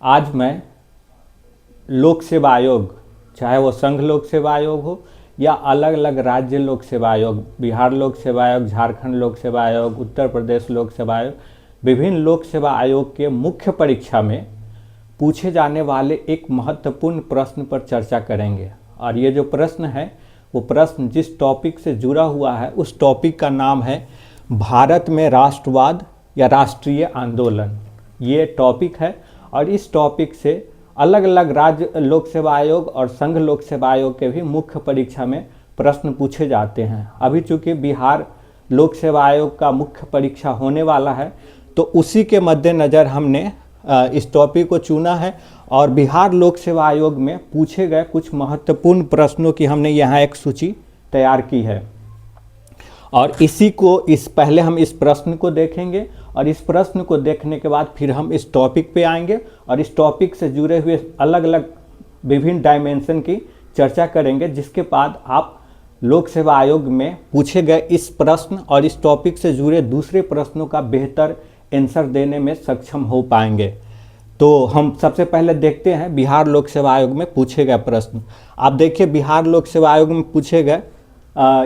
आज मैं लोक सेवा आयोग, चाहे वो संघ लोक सेवा आयोग हो या अलग अलग राज्य लोक सेवा आयोग, बिहार लोक सेवा आयोग, झारखंड लोक सेवा आयोग, उत्तर प्रदेश लोक सेवा आयोग, विभिन्न लोक सेवा आयोग के मुख्य परीक्षा में पूछे जाने वाले एक महत्वपूर्ण प्रश्न पर चर्चा करेंगे। और ये जो प्रश्न है वो प्रश्न जिस टॉपिक से जुड़ा हुआ है उस टॉपिक का नाम है भारत में राष्ट्रवाद या राष्ट्रीय आंदोलन। ये टॉपिक है और इस टॉपिक से अलग अलग राज्य लोक सेवा आयोग और संघ लोक सेवा आयोग के भी मुख्य परीक्षा में प्रश्न पूछे जाते हैं। अभी चूंकि बिहार लोक सेवा आयोग का मुख्य परीक्षा होने वाला है तो उसी के मद्देनज़र हमने इस टॉपिक को चुना है और बिहार लोक सेवा आयोग में पूछे गए कुछ महत्वपूर्ण प्रश्नों की हमने यहाँ एक सूची तैयार की है। और पहले हम इस प्रश्न को देखेंगे और इस प्रश्न को देखने के बाद फिर हम इस टॉपिक पे आएंगे और इस टॉपिक से जुड़े हुए अलग अलग विभिन्न डायमेंशन की चर्चा करेंगे, जिसके बाद आप लोक सेवा आयोग में पूछे गए इस प्रश्न और इस टॉपिक से जुड़े दूसरे प्रश्नों का बेहतर आंसर देने में सक्षम हो पाएंगे। तो हम सबसे पहले देखते हैं बिहार लोक सेवा आयोग में पूछे गए प्रश्न। आप देखिए बिहार लोक सेवा आयोग में पूछे गए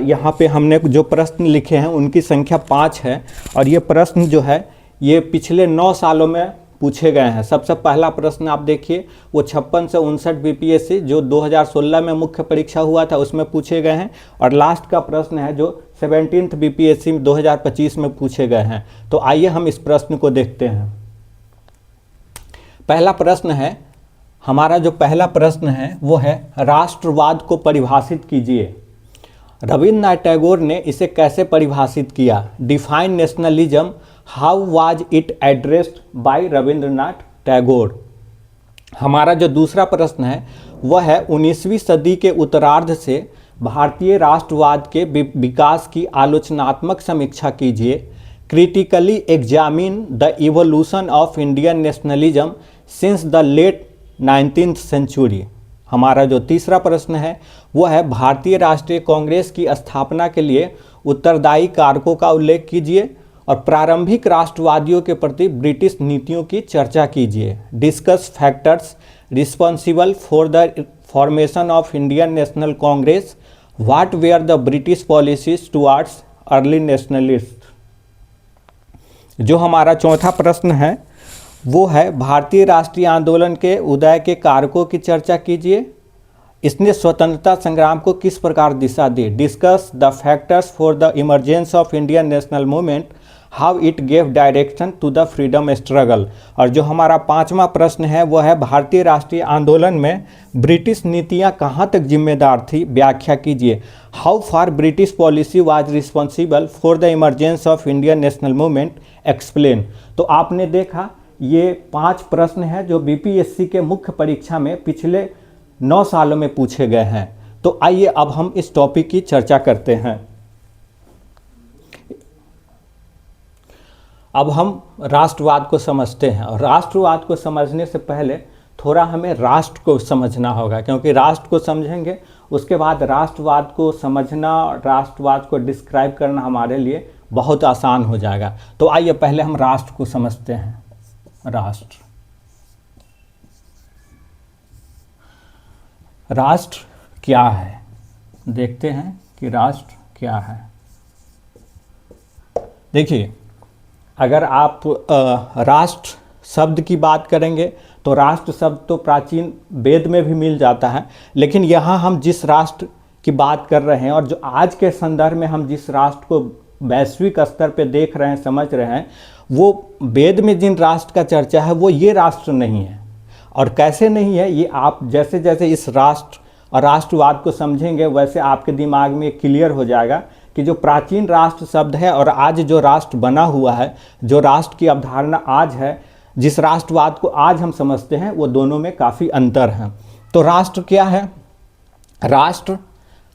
यहाँ पे हमने जो प्रश्न लिखे हैं उनकी संख्या 5 है और ये प्रश्न जो है ये पिछले 9 सालों में पूछे गए हैं। सबसे पहला प्रश्न आप देखिए वो 56 से 59 बीपीएससी जो 2016 में मुख्य परीक्षा हुआ था उसमें पूछे गए हैं और लास्ट का प्रश्न है जो 17th बीपीएससी 2025 में पूछे गए हैं। तो आइए हम इस प्रश्न को देखते हैं। पहला प्रश्न है, हमारा जो पहला प्रश्न है वो है राष्ट्रवाद को परिभाषित कीजिए। रविन्द्रनाथ टैगोर ने इसे कैसे परिभाषित किया? Define nationalism, how was it addressed by Rabindranath Tagore. हमारा जो दूसरा प्रश्न है वह है 19वीं सदी के उत्तरार्ध से भारतीय राष्ट्रवाद के विकास की आलोचनात्मक समीक्षा कीजिए। Critically examine the evolution of Indian nationalism since the late 19th century. हमारा जो तीसरा प्रश्न है वो है भारतीय राष्ट्रीय कांग्रेस की स्थापना के लिए उत्तरदायी कारकों का उल्लेख कीजिए और प्रारंभिक राष्ट्रवादियों के प्रति ब्रिटिश नीतियों की चर्चा कीजिए। Discuss factors responsible for the formation of Indian National Congress, what were the British policies towards early nationalist. जो हमारा चौथा प्रश्न है वो है भारतीय राष्ट्रीय आंदोलन के उदय के कारकों की चर्चा कीजिए। इसने स्वतंत्रता संग्राम को किस प्रकार दिशा दी? Discuss the factors for the emergence of Indian national movement, how it gave direction to the freedom struggle. और जो हमारा पांचवा प्रश्न है वो है भारतीय राष्ट्रीय आंदोलन में ब्रिटिश नीतियां कहां तक जिम्मेदार थी, व्याख्या कीजिए। How far British policy was responsible for the emergence of Indian national movement, explain. तो आपने देखा ये 5 प्रश्न हैं जो बीपीएससी के मुख्य परीक्षा में पिछले 9 सालों में पूछे गए हैं। तो आइए अब हम इस टॉपिक की चर्चा करते हैं। अब हम राष्ट्रवाद को समझते हैं और राष्ट्रवाद को समझने से पहले थोड़ा हमें राष्ट्र को समझना होगा, क्योंकि राष्ट्र को समझेंगे उसके बाद राष्ट्रवाद को समझना और राष्ट्रवाद को डिस्क्राइब करना हमारे लिए बहुत आसान हो जाएगा। तो आइए पहले हम राष्ट्र को समझते हैं। राष्ट्र क्या है, देखते हैं कि राष्ट्र क्या है। देखिए अगर आप राष्ट्र शब्द की बात करेंगे तो राष्ट्र शब्द तो प्राचीन वेद में भी मिल जाता है, लेकिन यहाँ हम जिस राष्ट्र की बात कर रहे हैं और जो आज के संदर्भ में हम जिस राष्ट्र को वैश्विक स्तर पे देख रहे हैं, समझ रहे हैं, वो वेद में जिन राष्ट्र का चर्चा है वो ये राष्ट्र नहीं है। और कैसे नहीं है ये आप जैसे जैसे इस राष्ट्र और राष्ट्रवाद को समझेंगे वैसे आपके दिमाग में क्लियर हो जाएगा कि जो प्राचीन राष्ट्र शब्द है और आज जो राष्ट्र बना हुआ है, जो राष्ट्र की अवधारणा आज है, जिस राष्ट्रवाद को आज हम समझते हैं, वो दोनों में काफ़ी अंतर है। तो राष्ट्र क्या है? राष्ट्र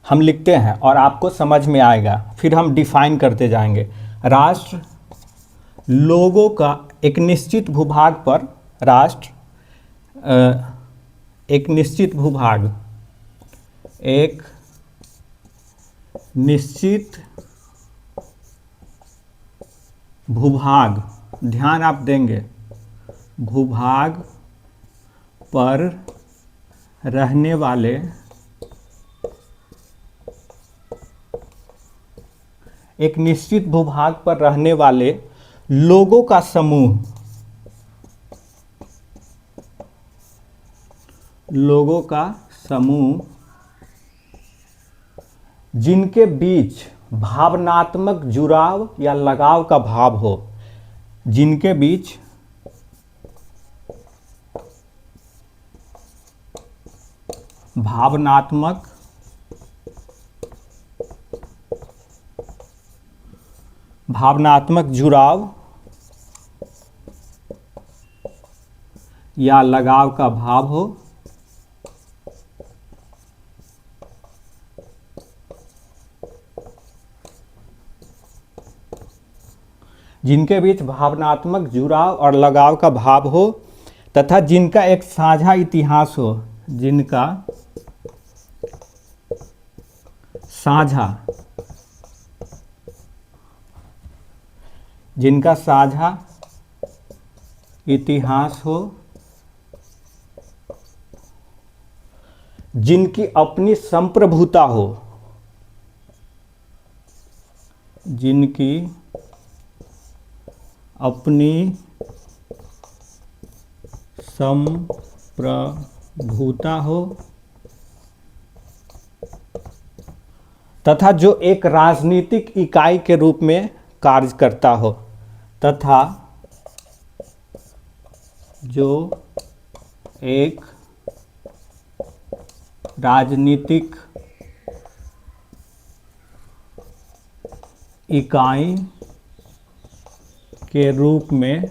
हम लिखते हैं और आपको समझ में आएगा, फिर हम डिफाइन करते जाएंगे। राष्ट्र लोगों का एक निश्चित भूभाग पर, राष्ट्र एक निश्चित भूभाग, एक निश्चित भूभाग, ध्यान आप देंगे, भूभाग पर रहने वाले एक निश्चित भूभाग पर रहने वाले लोगों का समूह, लोगों का समूह जिनके बीच भावनात्मक जुड़ाव या लगाव का भाव हो, जिनके बीच भावनात्मक जुड़ाव या लगाव का भाव हो, जिनके बीच भावनात्मक जुड़ाव और लगाव का भाव हो तथा जिनका एक साझा इतिहास हो, जिनका साझा इतिहास हो, जिनकी अपनी संप्रभुता हो, जिनकी अपनी संप्रभुता हो तथा जो एक राजनीतिक इकाई के रूप में कार्य करता हो, तथा जो एक राजनीतिक इकाई के रूप में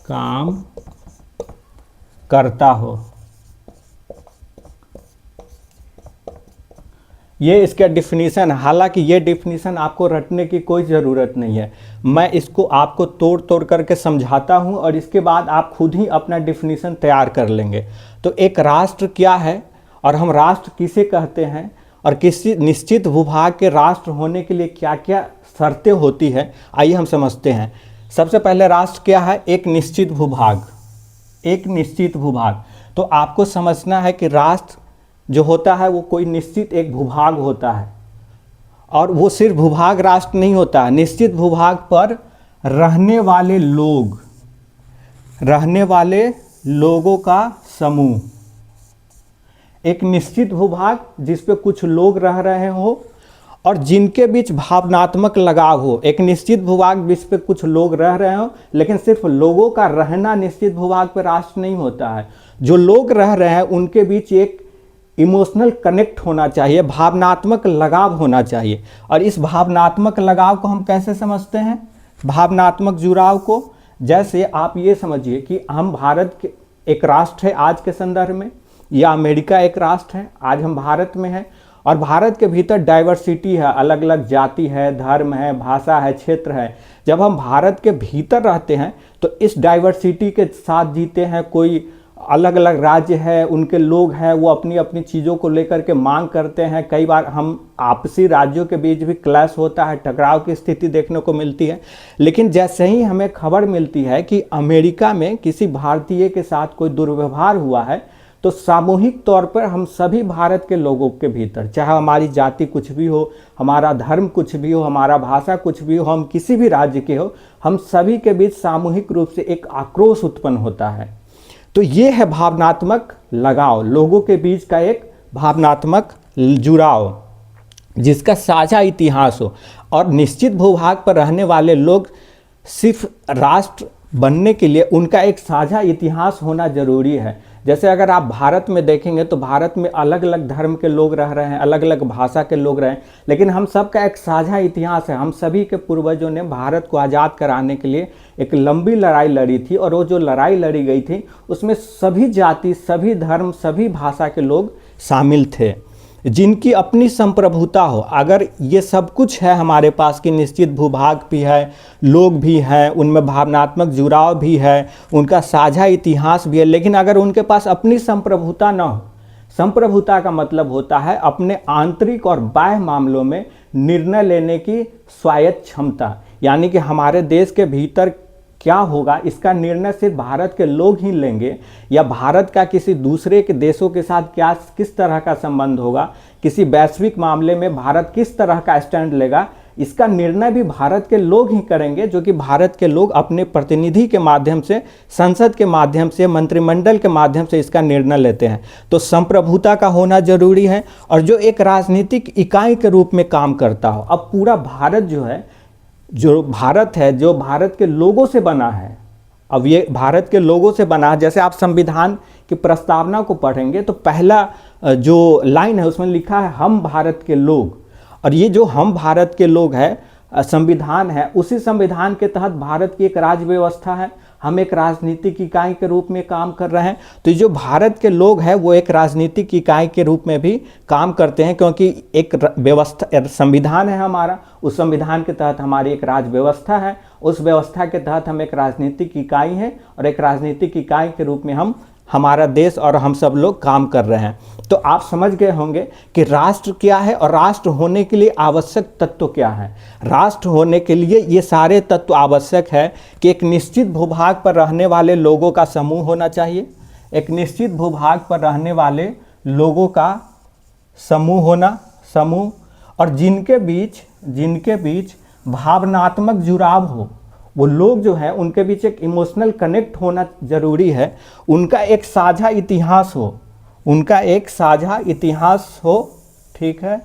काम करता हो। ये इसका डिफिनीशन, हालांकि ये डिफिनीशन आपको रटने की कोई ज़रूरत नहीं है, मैं इसको आपको तोड़ तोड़ करके समझाता हूँ और इसके बाद आप खुद ही अपना डिफिनीशन तैयार कर लेंगे। तो एक राष्ट्र क्या है और हम राष्ट्र किसे कहते हैं और किसी निश्चित भूभाग के राष्ट्र होने के लिए क्या क्या शर्तें होती है, आइए हम समझते हैं। सबसे पहले राष्ट्र क्या है? एक निश्चित भूभाग, एक निश्चित भूभाग। तो आपको समझना है कि राष्ट्र जो होता है वो कोई निश्चित एक भूभाग होता है और वो सिर्फ भूभाग राष्ट्र नहीं होता है, निश्चित भूभाग पर रहने वाले लोग, रहने वाले लोगों का समूह। एक निश्चित भूभाग जिस पे कुछ लोग रह रहे हो और जिनके बीच भावनात्मक लगाव हो। एक निश्चित भूभाग जिस पे कुछ लोग रह रहे हो लेकिन सिर्फ लोगों का रहना निश्चित भूभाग पर राष्ट्र नहीं होता है। जो लोग रह रहे हैं उनके बीच एक इमोशनल कनेक्ट होना चाहिए, भावनात्मक लगाव होना चाहिए। और इस भावनात्मक लगाव को हम कैसे समझते हैं? भावनात्मक जुड़ाव को जैसे आप ये समझिए कि हम भारत के एक राष्ट्र है आज के संदर्भ में, या अमेरिका एक राष्ट्र है, आज हम भारत में हैं और भारत के भीतर डाइवर्सिटी है, अलग अलग जाति है, धर्म है, भाषा है, क्षेत्र है। जब हम भारत के भीतर रहते हैं तो इस डाइवर्सिटी के साथ जीते हैं। कोई अलग अलग राज्य है, उनके लोग हैं, वो अपनी अपनी चीज़ों को लेकर के मांग करते हैं। कई बार हम आपसी राज्यों के बीच भी क्लैश होता है, टकराव की स्थिति देखने को मिलती है। लेकिन जैसे ही हमें खबर मिलती है कि अमेरिका में किसी भारतीय के साथ कोई दुर्व्यवहार हुआ है तो सामूहिक तौर पर हम सभी भारत के लोगों के भीतर, चाहे हमारी जाति कुछ भी हो, हमारा धर्म कुछ भी हो, हमारा भाषा कुछ भी हो, हम किसी भी राज्य के हो, हम सभी के बीच सामूहिक रूप से एक आक्रोश उत्पन्न होता है। तो ये है भावनात्मक लगाव, लोगों के बीच का एक भावनात्मक जुड़ाव जिसका साझा इतिहास हो। और निश्चित भूभाग पर रहने वाले लोग सिर्फ राष्ट्र बनने के लिए उनका एक साझा इतिहास होना जरूरी है। जैसे अगर आप भारत में देखेंगे तो भारत में अलग अलग धर्म के लोग रह रहे हैं, अलग अलग भाषा के लोग रहे हैं, लेकिन हम सबका एक साझा इतिहास है। हम सभी के पूर्वजों ने भारत को आज़ाद कराने के लिए एक लंबी लड़ाई लड़ी थी और वो जो लड़ाई लड़ी गई थी उसमें सभी जाति, सभी धर्म, सभी भाषा के लोग शामिल थे जिनकी अपनी संप्रभुता हो। अगर ये सब कुछ है हमारे पास कि निश्चित भूभाग भी है, लोग भी हैं, उनमें भावनात्मक जुड़ाव भी है, उनका साझा इतिहास भी है, लेकिन अगर उनके पास अपनी संप्रभुता न हो, संप्रभुता का मतलब होता है अपने आंतरिक और बाह्य मामलों में निर्णय लेने की स्वायत्त क्षमता, यानी कि हमारे देश के भीतर क्या होगा इसका निर्णय सिर्फ भारत के लोग ही लेंगे, या भारत का किसी दूसरे के देशों के साथ क्या किस तरह का संबंध होगा, किसी वैश्विक मामले में भारत किस तरह का स्टैंड लेगा, इसका निर्णय भी भारत के लोग ही करेंगे, जो कि भारत के लोग अपने प्रतिनिधि के माध्यम से, संसद के माध्यम से, मंत्रिमंडल के माध्यम से इसका निर्णय लेते हैं। तो संप्रभुता का होना जरूरी है, और जो एक राजनीतिक इकाई के रूप में काम करता हो। अब पूरा भारत जो है, जो भारत है, जो भारत के लोगों से बना है, अब ये भारत के लोगों से बना, जैसे आप संविधान की प्रस्तावना को पढ़ेंगे तो पहला जो लाइन है उसमें लिखा है हम भारत के लोग, और ये जो हम भारत के लोग है संविधान है, उसी संविधान के तहत भारत की एक राज्य व्यवस्था है, हम एक राजनीतिक इकाई के रूप में काम कर रहे हैं। तो जो भारत के लोग हैं वो एक राजनीतिक इकाई के रूप में भी काम करते हैं, क्योंकि एक व्यवस्था, संविधान है हमारा, उस संविधान के तहत हमारी एक राज्य व्यवस्था है, उस व्यवस्था के तहत हम एक राजनीतिक इकाई हैं, और एक राजनीतिक इकाई के रूप में हमारा देश और हम सब लोग काम कर रहे हैं। तो आप समझ गए होंगे कि राष्ट्र क्या है और राष्ट्र होने के लिए आवश्यक तत्व क्या है। राष्ट्र होने के लिए ये सारे तत्व आवश्यक है कि एक निश्चित भूभाग पर रहने वाले लोगों का समूह होना चाहिए, एक निश्चित भूभाग पर रहने वाले लोगों का समूह, और जिनके बीच भावनात्मक जुड़ाव हो, वो लोग जो है उनके बीच एक इमोशनल कनेक्ट होना जरूरी है, उनका एक साझा इतिहास हो, ठीक है।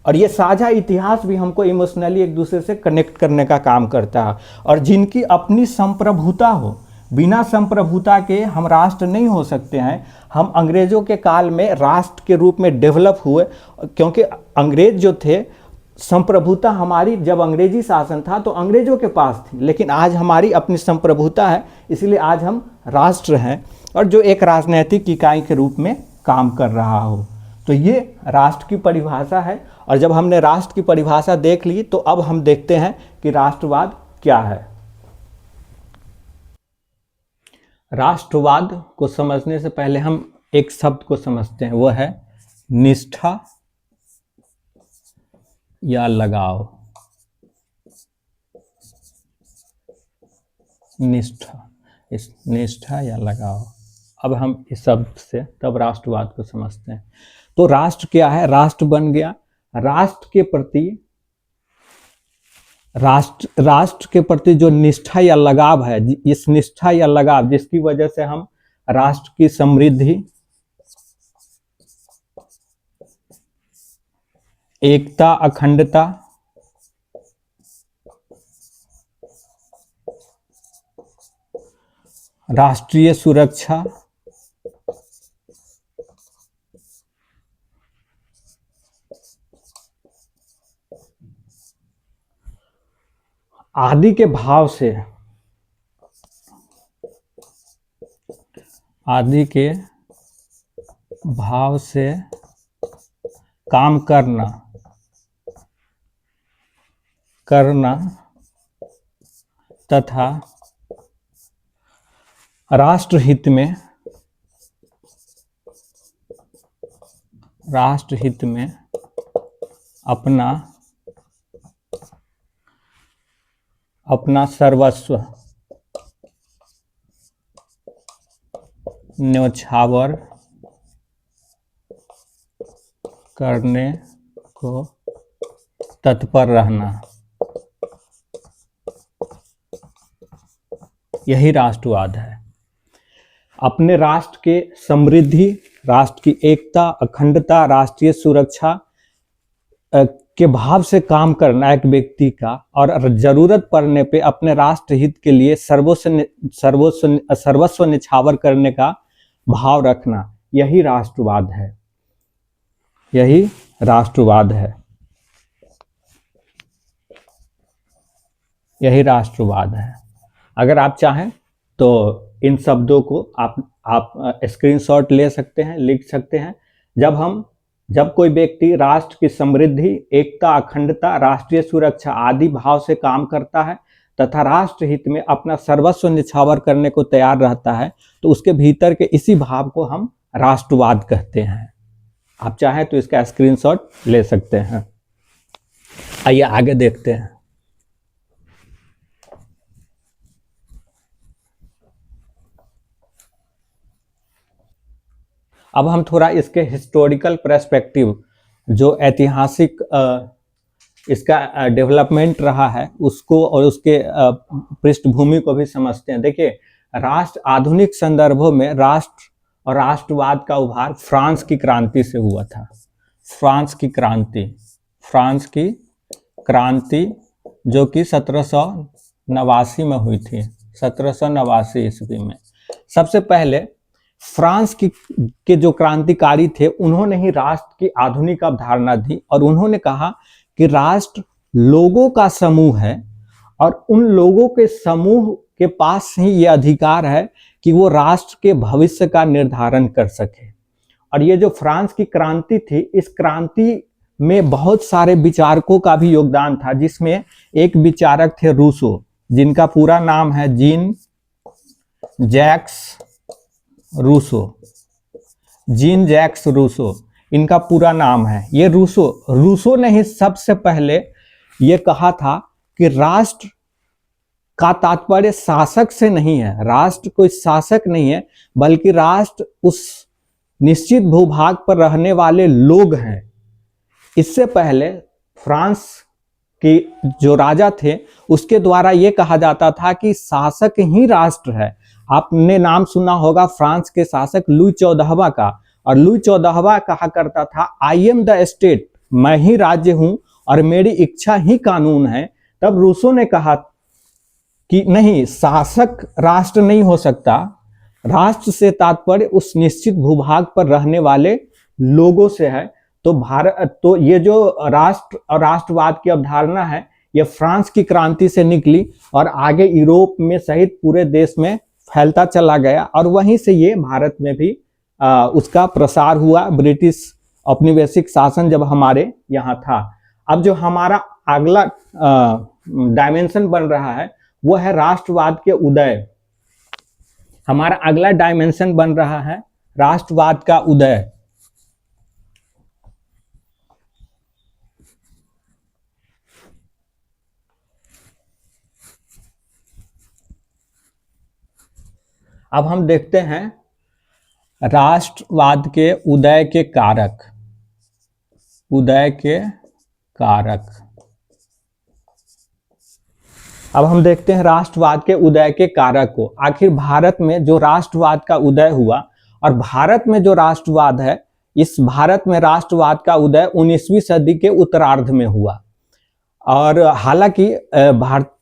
और ये साझा इतिहास भी हमको इमोशनली एक दूसरे से कनेक्ट करने का काम करता है, और जिनकी अपनी संप्रभुता हो। बिना संप्रभुता के हम राष्ट्र नहीं हो सकते हैं। हम अंग्रेजों के काल में राष्ट्र के रूप में डेवलप हुए, क्योंकि अंग्रेज जो थे, संप्रभुता हमारी जब अंग्रेजी शासन था तो अंग्रेजों के पास थी, लेकिन आज हमारी अपनी संप्रभुता है, इसलिए आज हम राष्ट्र हैं, और जो एक राजनीतिक इकाई के रूप में काम कर रहा हो। तो ये राष्ट्र की परिभाषा है, और जब हमने राष्ट्र की परिभाषा देख ली तो अब हम देखते हैं कि राष्ट्रवाद क्या है। राष्ट्रवाद को समझने से पहले हम एक शब्द को समझते हैं, वो है निष्ठा या लगाव। निष्ठा या लगाव। अब हम इस शब्द से तब राष्ट्रवाद को समझते हैं। तो राष्ट्र क्या है? राष्ट्र बन गया राष्ट्र के प्रति जो निष्ठा या लगाव है, इस निष्ठा या लगाव जिसकी वजह से हम राष्ट्र की समृद्धि, एकता, अखंडता, राष्ट्रीय सुरक्षा, आदि के भाव से काम करना तथा राष्ट्रहित में अपना सर्वस्व न्योछावर करने को तत्पर रहना, यही राष्ट्रवाद है। अपने राष्ट्र के समृद्धि, राष्ट्र की एकता, अखंडता, राष्ट्रीय सुरक्षा के भाव से काम करना एक व्यक्ति का, और जरूरत पड़ने पे अपने राष्ट्र हित के लिए सर्वस्व निछावर करने का भाव रखना, यही राष्ट्रवाद है। यही राष्ट्रवाद है। यही राष्ट्रवाद है। अगर आप चाहें तो इन शब्दों को आप स्क्रीनशॉट ले सकते हैं, लिख सकते हैं। जब कोई व्यक्ति राष्ट्र की समृद्धि, एकता, अखंडता, राष्ट्रीय सुरक्षा आदि भाव से काम करता है तथा राष्ट्र हित में अपना सर्वस्व निछावर करने को तैयार रहता है, तो उसके भीतर के इसी भाव को हम राष्ट्रवाद कहते हैं। आप चाहें तो इसका स्क्रीनशॉट ले सकते हैं। आइए आगे देखते हैं। अब हम थोड़ा इसके हिस्टोरिकल पर्सपेक्टिव, जो ऐतिहासिक इसका डेवलपमेंट रहा है उसको और उसके पृष्ठभूमि को भी समझते हैं। देखिए, राष्ट्र आधुनिक संदर्भों में राष्ट्र और राष्ट्रवाद का उभार फ्रांस की क्रांति से हुआ था। फ्रांस की क्रांति जो कि 1789 में हुई थी, 1789 ईस्वी में। सबसे पहले फ्रांस के जो क्रांतिकारी थे उन्होंने ही राष्ट्र की आधुनिक अवधारणा दी और उन्होंने कहा कि राष्ट्र लोगों का समूह है और उन लोगों के समूह के पास ही ये अधिकार है कि वो राष्ट्र के भविष्य का निर्धारण कर सके। और ये जो फ्रांस की क्रांति थी, इस क्रांति में बहुत सारे विचारकों का भी योगदान था, जिसमें एक विचारक थे रूसो, जिनका पूरा नाम है जीन जैक्स रूसो, इनका पूरा नाम है। ये रूसो ने ही सबसे पहले ये कहा था कि राष्ट्र का तात्पर्य शासक से नहीं है, राष्ट्र कोई शासक नहीं है, बल्कि राष्ट्र उस निश्चित भूभाग पर रहने वाले लोग हैं। इससे पहले फ्रांस के जो राजा थे उसके द्वारा यह कहा जाता था कि शासक ही राष्ट्र है। आपने नाम सुना होगा फ्रांस के शासक लुई 14वां का, और लुई 14वां कहा करता था आई एम द स्टेट, मैं ही राज्य हूं और मेरी इच्छा ही कानून है। तब रूसो ने कहा कि नहीं, शासक राष्ट्र नहीं हो सकता, राष्ट्र से तात्पर्य उस निश्चित भूभाग पर रहने वाले लोगों से है। तो ये जो राष्ट्र और राष्ट्रवाद की अवधारणा है, ये फ्रांस की क्रांति से निकली और आगे यूरोप में सहित पूरे देश में फैलता चला गया और वहीं से ये भारत में भी उसका प्रसार हुआ। ब्रिटिश औपनिवेशिक शासन जब हमारे यहाँ था। अब जो हमारा अगला डायमेंशन बन रहा है वो है राष्ट्रवाद के उदय। हमारा अगला डायमेंशन बन रहा है राष्ट्रवाद का उदय। अब हम देखते हैं राष्ट्रवाद के उदय के कारक। अब हम देखते हैं राष्ट्रवाद के उदय के कारक को। आखिर भारत में जो राष्ट्रवाद का उदय हुआ, और भारत में जो राष्ट्रवाद है, इस भारत में राष्ट्रवाद का उदय 19वीं सदी के उत्तरार्ध में हुआ। और हालांकि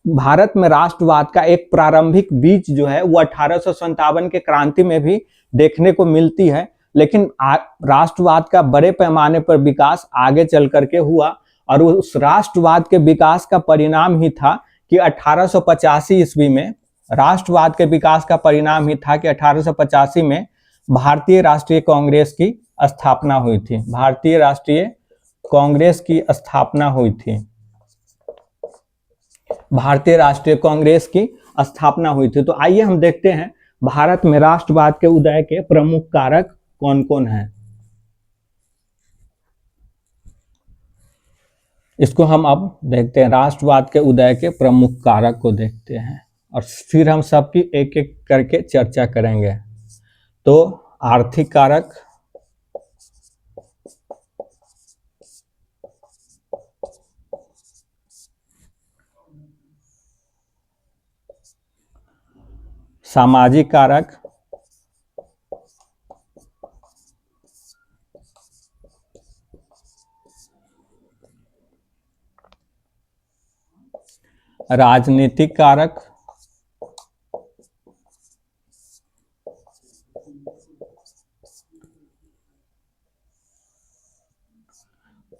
भारत में राष्ट्रवाद का एक प्रारंभिक बीज जो है वो 1857 के क्रांति में भी देखने को मिलती है, लेकिन राष्ट्रवाद का बड़े पैमाने पर विकास आगे चल करके हुआ और उस राष्ट्रवाद के विकास का परिणाम ही था कि 1885 ईस्वी में राष्ट्रवाद के विकास का परिणाम ही था कि 1885 में भारतीय राष्ट्रीय कांग्रेस की स्थापना हुई थी। भारतीय राष्ट्रीय कांग्रेस की स्थापना हुई थी। भारतीय राष्ट्रीय कांग्रेस की स्थापना हुई थी। तो आइए हम देखते हैं भारत में राष्ट्रवाद के उदय के प्रमुख कारक कौन कौन हैं। इसको हम अब देखते हैं, राष्ट्रवाद के उदय के प्रमुख कारक को देखते हैं और फिर हम सबकी एक एक करके चर्चा करेंगे। तो आर्थिक कारक, सामाजिक कारक, राजनीतिक कारक,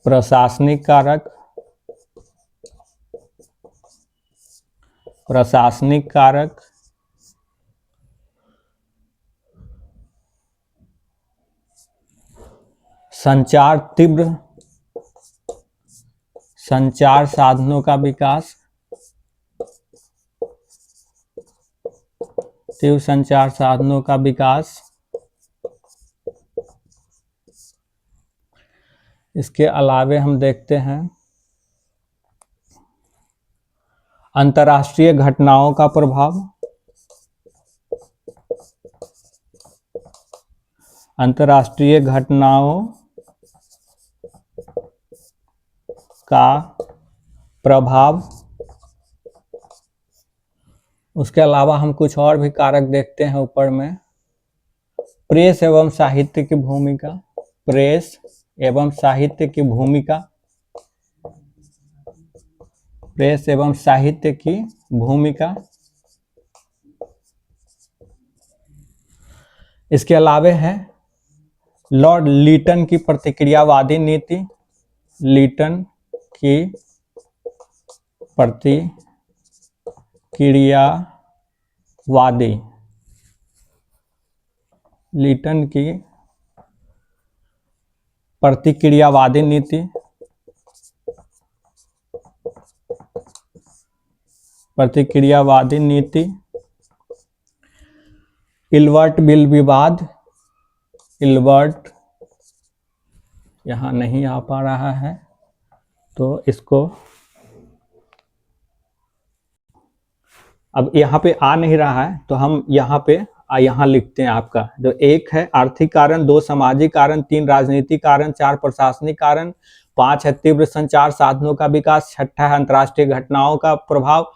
प्रशासनिक कारक, संचार साधनों का विकास, तीव्र संचार साधनों का विकास। इसके अलावे हम देखते हैं अंतर्राष्ट्रीय घटनाओं का प्रभाव, अंतर्राष्ट्रीय घटनाओं का प्रभाव। उसके अलावा हम कुछ और भी कारक देखते हैं ऊपर में। प्रेस एवं साहित्य की भूमिका, प्रेस एवं साहित्य की भूमिका, प्रेस एवं साहित्य की भूमिका। इसके अलावे है लॉर्ड लीटन की प्रतिक्रियावादी नीति, लीटन की प्रतिक्रियावादी, लीटन की प्रतिक्रियावादी नीति, प्रतिक्रियावादी नीति। इल्बर्ट बिल विवाद, इल्बर्ट यहाँ नहीं आ पा रहा है तो इसको अब यहाँ पे आ नहीं रहा है तो हम यहाँ पे यहाँ लिखते हैं। आपका जो एक है आर्थिक कारण, दो सामाजिक कारण, तीन राजनीतिक कारण, चार प्रशासनिक कारण, पांच है तीव्र संचार साधनों का विकास, छठा है अंतर्राष्ट्रीय घटनाओं का प्रभाव,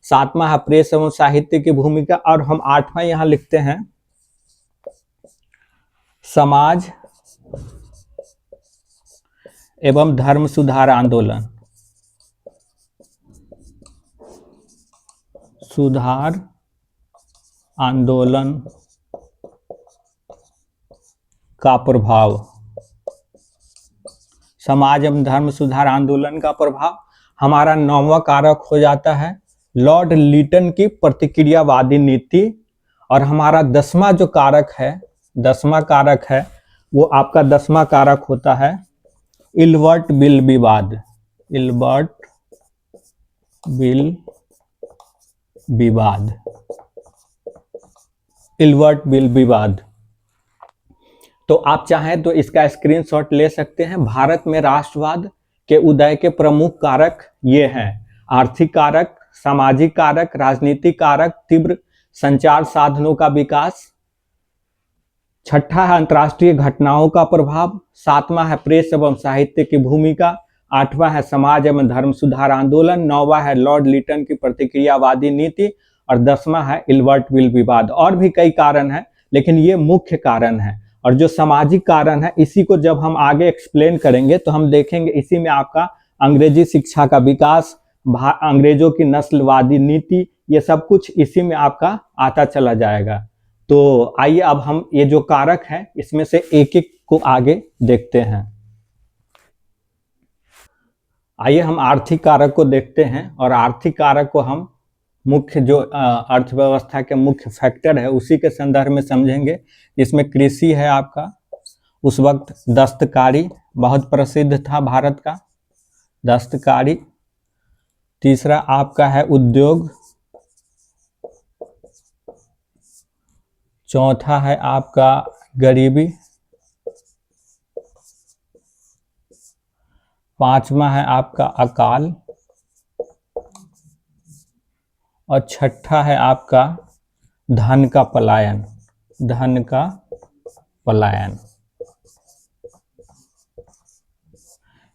सातवां है प्रेस एवं साहित्य की भूमिका, और हम आठवां यहाँ लिखते हैं समाज एवं धर्म सुधार आंदोलन, सुधार आंदोलन का प्रभाव। समाज एवं धर्म सुधार आंदोलन का प्रभाव हमारा नौवां कारक हो जाता है लॉर्ड लीटन की प्रतिक्रियावादी नीति। और हमारा दसवां जो कारक है, दसवां कारक है वो आपका दसवां कारक होता है इल्बर्ट बिल विवाद, इल्बर्ट बिल विवाद, इल्बर्ट बिल विवाद। तो आप चाहें तो इसका स्क्रीनशॉट ले सकते हैं। भारत में राष्ट्रवाद के उदय के प्रमुख कारक ये हैं: आर्थिक कारक, सामाजिक कारक, राजनीतिक कारक, तीव्र संचार साधनों का विकास, छठा है अंतर्राष्ट्रीय घटनाओं का प्रभाव, सातवां है प्रेस एवं साहित्य की भूमिका, आठवां है समाज एवं धर्म सुधार आंदोलन, नौवां है लॉर्ड लीटन की प्रतिक्रियावादी नीति, और दसवां है इल्बर्ट बिल विवाद। और भी कई कारण हैं लेकिन ये मुख्य कारण है। और जो सामाजिक कारण है इसी को जब हम आगे एक्सप्लेन करेंगे तो हम देखेंगे इसी में आपका अंग्रेजी शिक्षा का विकास, अंग्रेजों की नस्लवादी नीति, ये सब कुछ इसी में आपका आता चला जाएगा। तो आइए अब हम ये जो कारक हैं इसमें से एक एक को आगे देखते हैं। आइए हम आर्थिक कारक को देखते हैं और आर्थिक कारक को हम मुख्य जो अर्थव्यवस्था के मुख्य फैक्टर है उसी के संदर्भ में समझेंगे। इसमें कृषि है आपका, उस वक्त दस्तकारी बहुत प्रसिद्ध था भारत का, दस्तकारी। तीसरा आपका है उद्योग, चौथा है आपका गरीबी, पांचवा है आपका अकाल, और छठा है आपका धन का पलायन, धन का पलायन।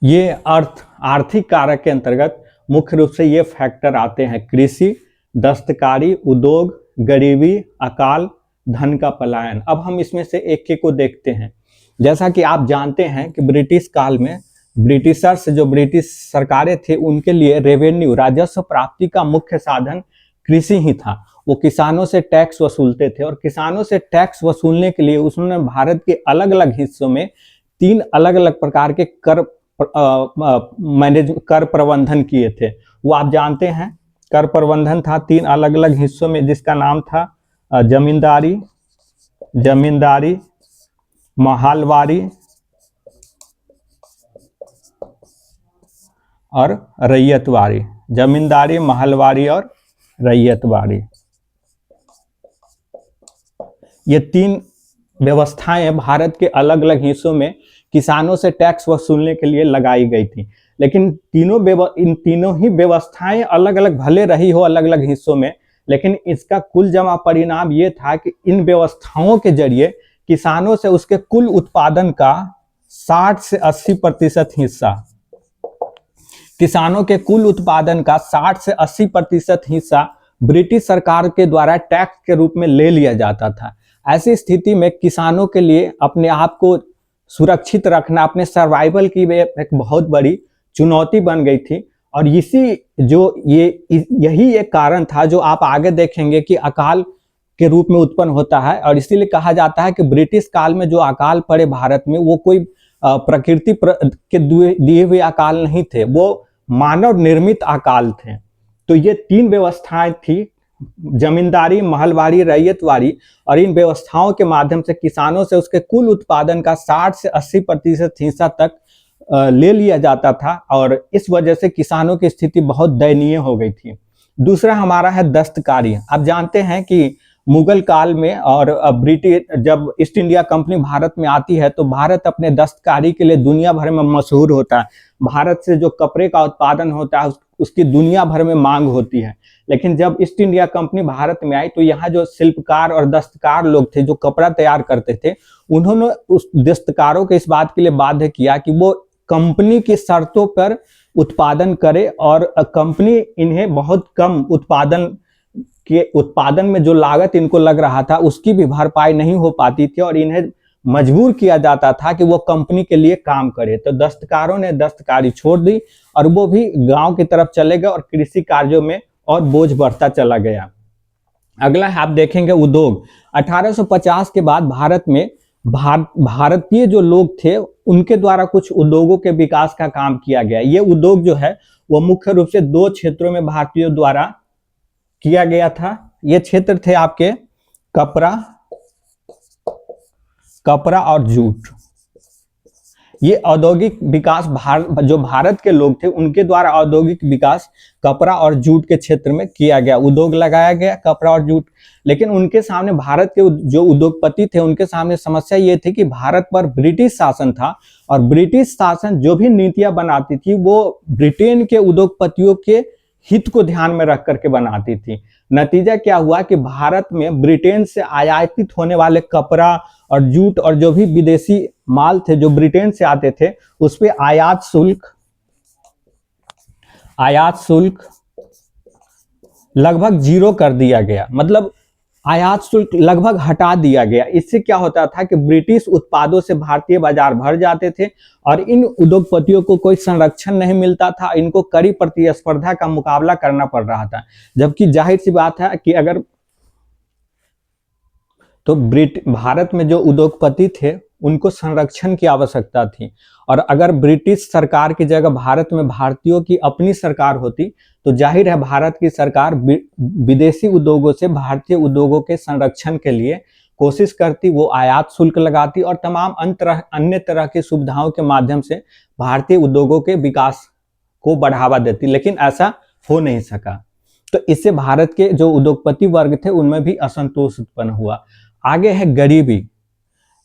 ये आर्थिक कारक के अंतर्गत मुख्य रूप से ये फैक्टर आते हैं: कृषि, दस्तकारी, उद्योग, गरीबी, अकाल, धन का पलायन। अब हम इसमें से एक एक को देखते हैं। जैसा कि आप जानते हैं कि ब्रिटिश काल में ब्रिटिशर्स, जो ब्रिटिश सरकारें थे, उनके लिए रेवेन्यू, राजस्व प्राप्ति का मुख्य साधन कृषि ही था। वो किसानों से टैक्स वसूलते थे और किसानों से टैक्स वसूलने के लिए उन्होंने भारत के अलग अलग हिस्सों में तीन अलग अलग प्रकार के कर प्रबंधन किए थे। वो आप जानते हैं कर प्रबंधन था तीन अलग अलग हिस्सों में, जिसका नाम था जमींदारी, जमींदारी, महालवारी और रैयतवारी। जमींदारी, महलवारी और रैयतवारी, ये तीन व्यवस्थाएं भारत के अलग अलग हिस्सों में किसानों से टैक्स वसूलने के लिए लगाई गई थी। लेकिन इन तीनों ही व्यवस्थाएं अलग अलग भले रही हो अलग अलग हिस्सों में, लेकिन इसका कुल जमा परिणाम ये था कि इन व्यवस्थाओं के जरिए किसानों से उसके कुल उत्पादन का 60 से 80% हिस्सा, किसानों के कुल उत्पादन का 60 से 80% हिस्सा ब्रिटिश सरकार के द्वारा टैक्स के रूप में ले लिया जाता था। ऐसी स्थिति में किसानों के लिए अपने आप को सुरक्षित रखना, अपने सर्वाइवल की एक बहुत बड़ी चुनौती बन गई थी। और यही एक कारण था जो आप आगे देखेंगे कि अकाल के रूप में उत्पन्न होता है। और इसीलिए कहा जाता है कि ब्रिटिश काल में जो अकाल पड़े भारत में, वो कोई प्रकृति के दिए हुए अकाल नहीं थे, वो मानव निर्मित अकाल थे। तो ये 3 व्यवस्थाएं थी, जमींदारी, महलवाड़ी, रैयतवाड़ी। और इन व्यवस्थाओं के माध्यम से किसानों से उसके कुल उत्पादन का 60 से 80% हिस्सा तक ले लिया जाता था, और इस वजह से किसानों की स्थिति बहुत दयनीय हो गई थी। दूसरा हमारा है दस्तकारी। आप जानते हैं कि मुगल काल में और ब्रिटिश, जब ईस्ट इंडिया कंपनी भारत में आती है तो भारत अपने दस्तकारी के लिए दुनिया भर में मशहूर होता है। भारत से जो कपड़े का उत्पादन होता है उसकी दुनिया भर में मांग होती है। लेकिन जब ईस्ट इंडिया कंपनी भारत में आई तो यहाँ जो शिल्पकार और दस्तकार लोग थे जो कपड़ा तैयार करते थे, उन्होंने उस दस्तकारों को इस बात के लिए बाध्य किया कि वो कंपनी की शर्तों पर उत्पादन करे, और कंपनी इन्हें बहुत कम उत्पादन में जो लागत इनको लग रहा था उसकी भी भरपाई नहीं हो पाती थी, और इन्हें मजबूर किया जाता था कि वो कंपनी के लिए काम करे। तो दस्तकारों ने दस्तकारी छोड़ दी और वो भी गांव की तरफ चले गए, और कृषि कार्यों में और बोझ बढ़ता चला गया। अगला आप देखेंगे उद्योग। 1850 के बाद भारत में भारतीय जो लोग थे उनके द्वारा कुछ उद्योगों के विकास का काम किया गया। ये उद्योग जो है वो मुख्य रूप से 2 क्षेत्रों में भारतीयों द्वारा किया गया था। ये क्षेत्र थे आपके कपड़ा और जूट। ये औद्योगिक विकास जो भारत के लोग थे उनके द्वारा औद्योगिक विकास कपड़ा और जूट के क्षेत्र में किया गया, उद्योग लगाया गया कपड़ा और जूट। लेकिन उनके सामने, भारत के जो उद्योगपति थे उनके सामने समस्या ये थी कि भारत पर ब्रिटिश शासन था, और ब्रिटिश शासन जो भी नीतियां बनाती थी वो ब्रिटेन के उद्योगपतियों के हित को ध्यान में रख करके बनाती थी। नतीजा क्या हुआ कि भारत में ब्रिटेन से आयातित होने वाले कपड़ा और जूट और जो भी विदेशी माल थे जो ब्रिटेन से आते थे, उस पे आयात शुल्क लगभग 0 कर दिया गया। मतलब आयात शुल्क लगभग हटा दिया गया। इससे क्या होता था कि ब्रिटिश उत्पादों से भारतीय बाजार भर जाते थे, और इन उद्योगपतियों को कोई संरक्षण नहीं मिलता था, इनको कड़ी प्रतिस्पर्धा का मुकाबला करना पड़ रहा था। जबकि जाहिर सी बात है कि अगर तो भारत में जो उद्योगपति थे उनको संरक्षण की आवश्यकता थी, और अगर ब्रिटिश सरकार की जगह भारत में भारतीयों की अपनी सरकार होती तो जाहिर है भारत की सरकार विदेशी उद्योगों से भारतीय उद्योगों के संरक्षण के लिए कोशिश करती, वो आयात शुल्क लगाती और तमाम अन्य तरह की सुविधाओं के माध्यम से भारतीय उद्योगों के विकास को बढ़ावा देती। लेकिन ऐसा हो नहीं सका, तो इससे भारत के जो उद्योगपति वर्ग थे उनमें भी असंतोष उत्पन्न हुआ। आगे है गरीबी।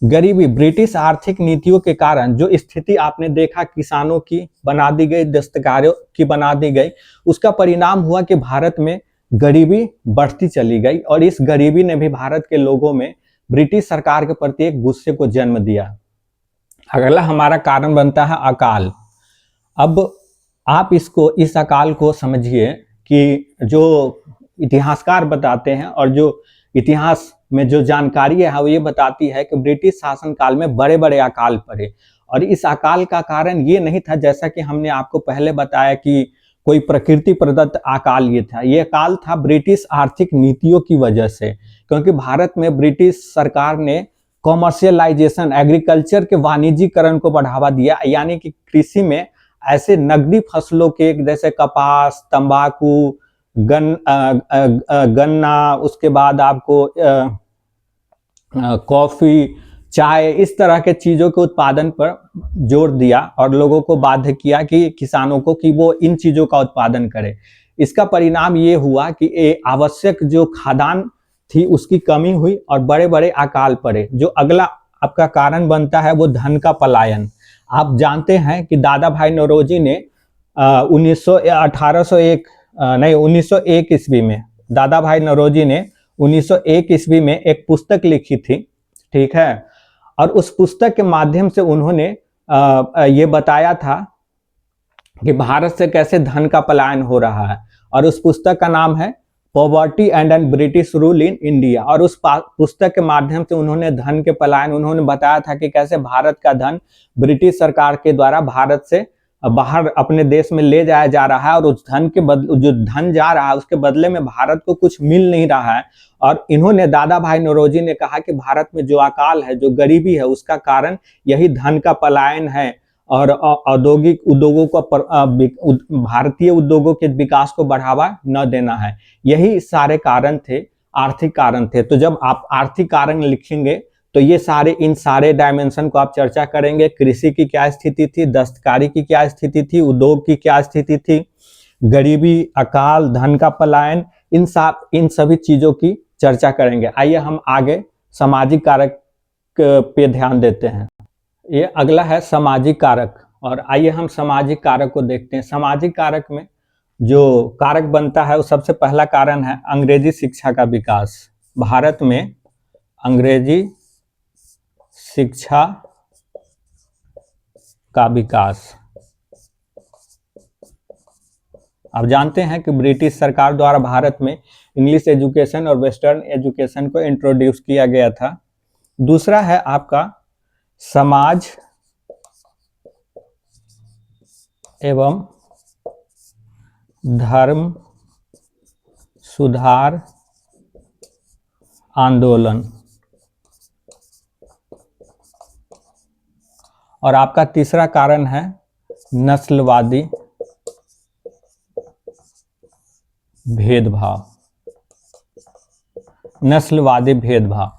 ब्रिटिश आर्थिक नीतियों के कारण जो स्थिति आपने देखा किसानों की बना दी गई, दस्तकारों की बना दी गई, उसका परिणाम हुआ कि भारत में गरीबी बढ़ती चली गई, और इस गरीबी ने भी भारत के लोगों में ब्रिटिश सरकार के प्रति एक गुस्से को जन्म दिया। अगला हमारा कारण बनता है अकाल। अब आप इस अकाल को समझिए कि जो इतिहासकार बताते हैं और जो इतिहास में जो जानकारी है वो ये बताती है कि ब्रिटिश शासन काल में बड़े बड़े अकाल पड़े, और इस अकाल का कारण ये नहीं था जैसा कि हमने आपको पहले बताया कि कोई प्रकृति प्रदत्त अकाल ये था। ये अकाल था ब्रिटिश आर्थिक नीतियों की वजह से, क्योंकि भारत में ब्रिटिश सरकार ने कॉमर्शियलाइजेशन, एग्रीकल्चर के वाणिज्यीकरण को बढ़ावा दिया। यानी कि कृषि में ऐसे नकदी फसलों के जैसे कपास, तंबाकू, गन्ना, उसके बाद आपको कॉफी, चाय, इस तरह के चीजों के उत्पादन पर जोर दिया और लोगों को बाध्य किया कि किसानों को कि वो इन चीजों का उत्पादन करें। इसका परिणाम ये हुआ कि आवश्यक जो खाद्यान्न थी उसकी कमी हुई और बड़े बड़े अकाल पड़े। जो अगला आपका कारण बनता है वो धन का पलायन। आप जानते हैं कि दादा भाई नौरोजी ने 1901 ईस्वी में दादा भाई नौरोजी ने 1901 ईस्वी में एक पुस्तक लिखी थी, ठीक है। और उस पुस्तक के माध्यम से उन्होंने ये बताया था कि भारत से कैसे धन का पलायन हो रहा है। और उस पुस्तक का नाम है poverty and un British rule in India. और उस पुस्तक के माध्यम से उन्होंने धन के पलायन, उन्होंने बताया था कि कैसे भारत का धन ब्रिटिश सरकार के द्वारा भारत से बाहर अपने देश में ले जाया जा रहा है, और उस धन के जो धन जा रहा है उसके बदले में भारत को कुछ मिल नहीं रहा है। और इन्होंने, दादा भाई नौरोजी ने कहा कि भारत में जो अकाल है, जो गरीबी है, उसका कारण यही धन का पलायन है और औद्योगिक उद्योगों को, भारतीय उद्योगों के विकास को बढ़ावा न देना है। यही सारे कारण थे, आर्थिक कारण थे। तो जब आप आर्थिक कारण लिखेंगे तो ये सारे, इन सारे डायमेंशन को आप चर्चा करेंगे। कृषि की क्या स्थिति थी, दस्तकारी की क्या स्थिति थी, उद्योग की क्या स्थिति थी, गरीबी, अकाल, धन का पलायन, इन सभी चीजों की चर्चा करेंगे। आइए हम आगे सामाजिक कारक पे ध्यान देते हैं। ये अगला है सामाजिक कारक, और आइए हम सामाजिक कारक को देखते हैं। सामाजिक कारक में जो कारक बनता है वो सबसे पहला कारण है अंग्रेजी शिक्षा का विकास। भारत में अंग्रेजी शिक्षा का विकास। आप जानते हैं कि ब्रिटिश सरकार द्वारा भारत में इंग्लिश एजुकेशन और वेस्टर्न एजुकेशन को इंट्रोड्यूस किया गया था। दूसरा है आपका समाज एवं धर्म सुधार आंदोलन। और आपका तीसरा कारण है नस्लवादी भेदभाव। नस्लवादी भेदभाव।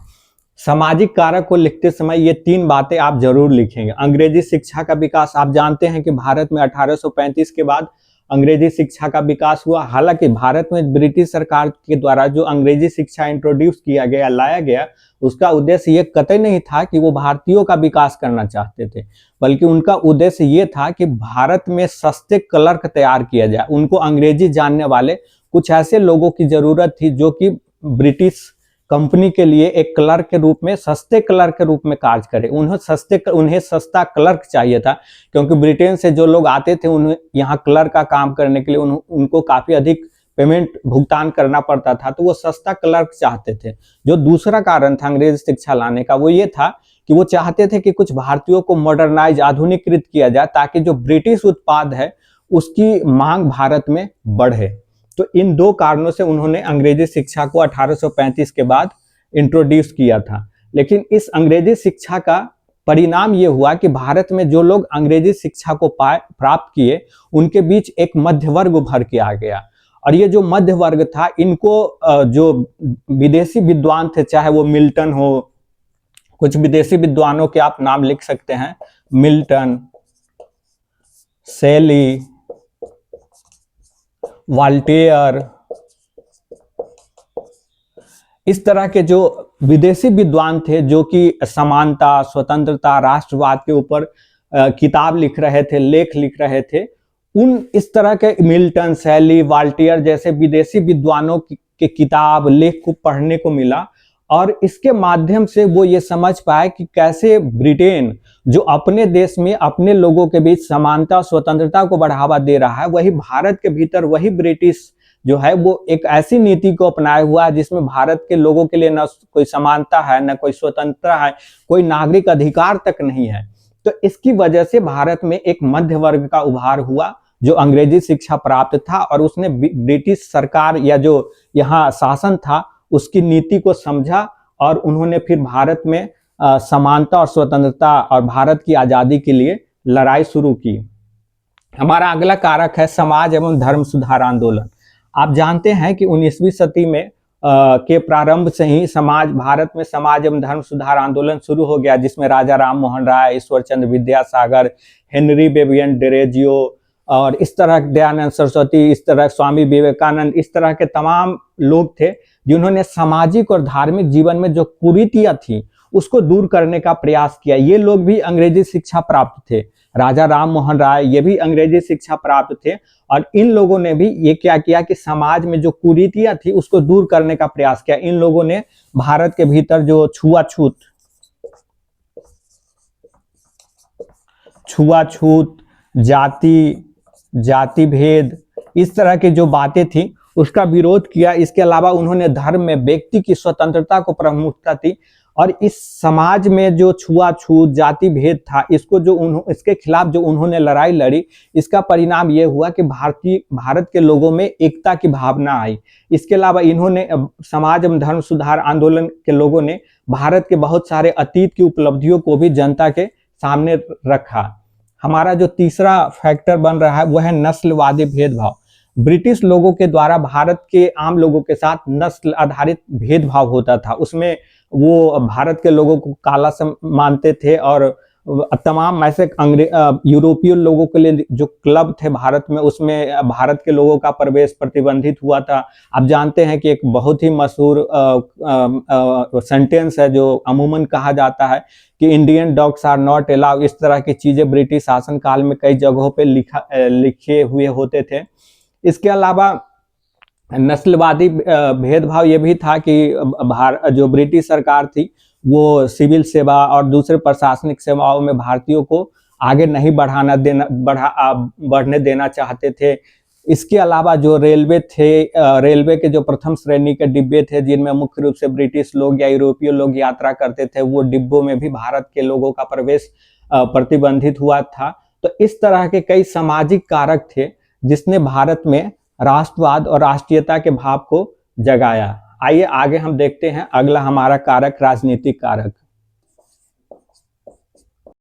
सामाजिक कारक को लिखते समय ये तीन बातें आप जरूर लिखेंगे। अंग्रेजी शिक्षा का विकास, आप जानते हैं कि भारत में 1835 के बाद अंग्रेजी शिक्षा का विकास हुआ। हालांकि भारत में ब्रिटिश सरकार के द्वारा जो अंग्रेजी शिक्षा इंट्रोड्यूस किया गया, लाया गया, उसका उद्देश्य ये कतई नहीं था कि वो भारतीयों का विकास करना चाहते थे, बल्कि उनका उद्देश्य ये था कि भारत में सस्ते क्लर्क तैयार किया जाए। उनको अंग्रेजी जानने वाले कुछ ऐसे लोगों की जरूरत थी जो कि ब्रिटिश कंपनी के लिए एक क्लर्क के रूप में, सस्ते क्लर्क के रूप में कार्य करे। उन्हें सस्ता क्लर्क चाहिए था, क्योंकि ब्रिटेन से जो लोग आते थे उन्हें यहाँ क्लर्क का काम करने के लिए उनको काफी अधिक पेमेंट भुगतान करना पड़ता था, तो वो सस्ता क्लर्क चाहते थे। जो दूसरा कारण था अंग्रेजी शिक्षा लाने का, वो ये था कि वो चाहते थे कि कुछ भारतीयों को मॉडर्नाइज, आधुनिकीकृत किया जाए, ताकि जो ब्रिटिश उत्पाद है उसकी मांग भारत में बढ़े। तो इन दो कारणों से उन्होंने अंग्रेजी शिक्षा को 1835 के बाद इंट्रोड्यूस किया था। लेकिन इस अंग्रेजी शिक्षा का परिणाम ये हुआ कि भारत में जो लोग अंग्रेजी शिक्षा को प्राप्त किए, उनके बीच एक मध्य वर्ग उभर के आ गया। और ये जो मध्य वर्ग था, इनको जो विदेशी विद्वान थे, चाहे वो मिल्टन हो, कुछ विदेशी विद्वानों के आप नाम लिख सकते हैं, मिल्टन, शेली, वॉल्टेयर, इस तरह के जो विदेशी विद्वान थे जो कि समानता, स्वतंत्रता, राष्ट्रवाद के ऊपर किताब लिख रहे थे, लेख लिख रहे थे, उन इस तरह के मिल्टन, शेली, वॉल्टेयर जैसे विदेशी विद्वानों के किताब, लेख को पढ़ने को मिला। और इसके माध्यम से वो ये समझ पाए कि कैसे ब्रिटेन, जो अपने देश में अपने लोगों के बीच समानता, स्वतंत्रता को बढ़ावा दे रहा है, वही भारत के भीतर वही ब्रिटिश जो है वो एक ऐसी नीति को अपनाया हुआ है जिसमें भारत के लोगों के लिए न कोई समानता है, न कोई स्वतंत्रता है, कोई नागरिक अधिकार तक नहीं है। तो इसकी वजह से भारत में एक मध्य वर्ग का उभार हुआ जो अंग्रेजी शिक्षा प्राप्त था, और उसने ब्रिटिश सरकार या जो यहाँ शासन था उसकी नीति को समझा, और उन्होंने फिर भारत में समानता और स्वतंत्रता और भारत की आजादी के लिए लड़ाई शुरू की। हमारा अगला कारक है समाज एवं धर्म सुधार आंदोलन। आप जानते हैं कि 19वीं सदी में के प्रारंभ से ही भारत में समाज एवं धर्म सुधार आंदोलन शुरू हो गया, जिसमें राजा राम मोहन राय, ईश्वर चंद्र विद्यासागर, हेनरी बेबियन डेरेजियो और इस तरह दयानंद सरस्वती, इस तरह स्वामी विवेकानंद, इस तरह के तमाम लोग थे जिन्होंने सामाजिक और धार्मिक जीवन में जो कुरीतियां थी उसको दूर करने का प्रयास किया। ये लोग भी अंग्रेजी शिक्षा प्राप्त थे। राजा राम मोहन राय ये भी अंग्रेजी शिक्षा प्राप्त थे, और इन लोगों ने भी ये क्या किया कि समाज में जो कुरीतियां थी उसको दूर करने का प्रयास किया। इन लोगों ने भारत के भीतर जो छुआछूत छुआछूत, जाति भेद, इस तरह की जो बातें थी उसका विरोध किया। इसके अलावा उन्होंने धर्म में व्यक्ति की स्वतंत्रता को प्रमुखता दी और इस समाज में जो छुआछूत, जाति भेद था, इसके खिलाफ जो उन्होंने लड़ाई लड़ी, इसका परिणाम ये हुआ कि भारत के लोगों में एकता की भावना आई। इसके अलावा इन्होंने समाज एवं धर्म सुधार आंदोलन के लोगों ने भारत के बहुत सारे अतीत की उपलब्धियों को भी जनता के सामने रखा। हमारा जो तीसरा फैक्टर बन रहा है वह है नस्लवादी भेदभाव। ब्रिटिश लोगों के द्वारा भारत के आम लोगों के साथ नस्ल आधारित भेदभाव होता था। उसमें वो भारत के लोगों को काला मानते थे और तमाम ऐसे यूरोपीय लोगों के लिए जो क्लब थे भारत में, उसमें भारत के लोगों का प्रवेश प्रतिबंधित हुआ था। आप जानते हैं कि एक बहुत ही मशहूर सेंटेंस है जो अमूमन कहा जाता है कि Indian dogs are not allowed. इस तरह की चीजें ब्रिटिश शासनकाल में कई जगहों पे लिखे हुए होते थे। इसके अलावा नस्लवादी भेदभाव ये भी था कि जो ब्रिटिश सरकार थी वो सिविल सेवा और दूसरे प्रशासनिक सेवाओं में भारतीयों को आगे नहीं बढ़ने देना चाहते थे। इसके अलावा जो रेलवे के जो प्रथम श्रेणी के डिब्बे थे जिनमें मुख्य रूप से ब्रिटिश लोग या यूरोपीय लोग यात्रा करते थे, वो डिब्बों में भी भारत के लोगों का प्रवेश प्रतिबंधित हुआ था। तो इस तरह के कई सामाजिक कारक थे जिसने भारत में राष्ट्रवाद और राष्ट्रीयता के भाव को जगाया। आइए आगे हम देखते हैं अगला हमारा कारक, राजनीतिक कारक।